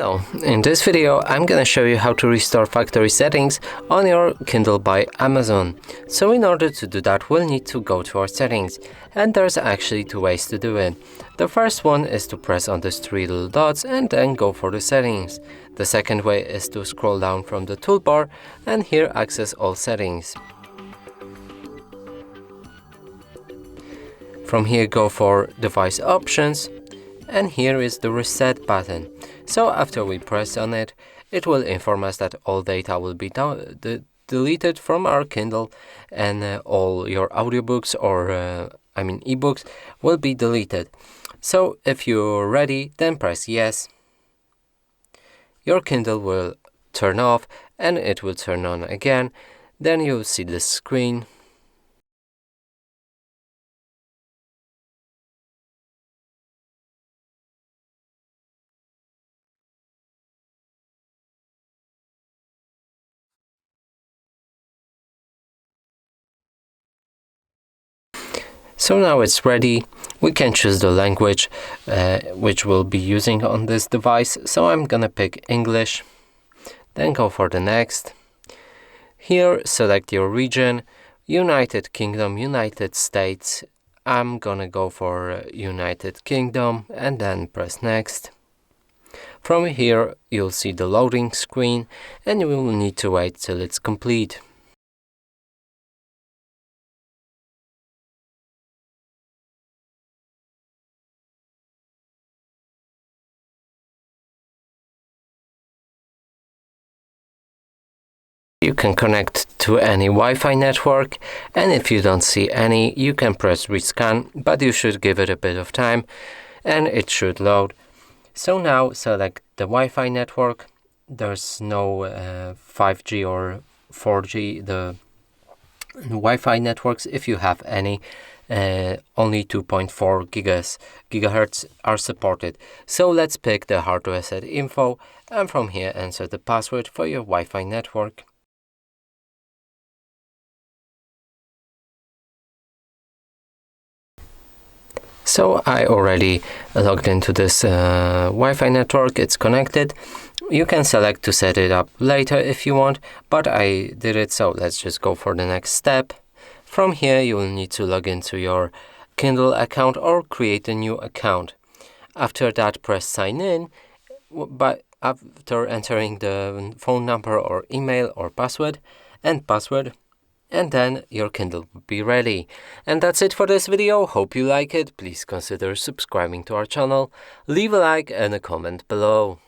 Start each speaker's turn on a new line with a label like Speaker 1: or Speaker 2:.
Speaker 1: Hello, in this video I'm gonna show you how to restore factory settings on your Kindle by Amazon. So in order to do that we'll need to go to our settings, and there's actually two ways to do it. The first one is to press on these three little dots and then go for the settings. The second way is to scroll down from the toolbar and here access all settings. From here go for device options, and here is the reset button. So after we press on it, it will inform us that all data will be deleted from our Kindle, and all your audiobooks or ebooks will be deleted. So if you're ready, then press yes. Your Kindle will turn off and it will turn on again. Then you'll see the screen. So now it's ready. We can choose the language which we'll be using on this device. So I'm gonna pick English, then go for the next. Here select your region, United Kingdom, United States. I'm gonna go for United Kingdom and then press next. From here you'll see the loading screen and you will need to wait till it's complete. You can connect to any Wi-Fi network, and if you don't see any, you can press rescan, but you should give it a bit of time and it should load. So now select the Wi-Fi network. There's no 5G or 4G, the Wi-Fi networks. If you have any, only 2.4 gigahertz are supported. So let's pick the HardReset.Info, and from here enter the password for your Wi-Fi network. So I already logged into this Wi-Fi network, it's connected. You can select to set it up later if you want, but I did it, so let's just go for the next step. From here you will need to log into your Kindle account or create a new account. After that press sign in, but after entering the phone number or email or password, and then your Kindle will be ready. And that's it for this video. Hope you like it. Please consider subscribing to our channel. Leave a like and a comment below.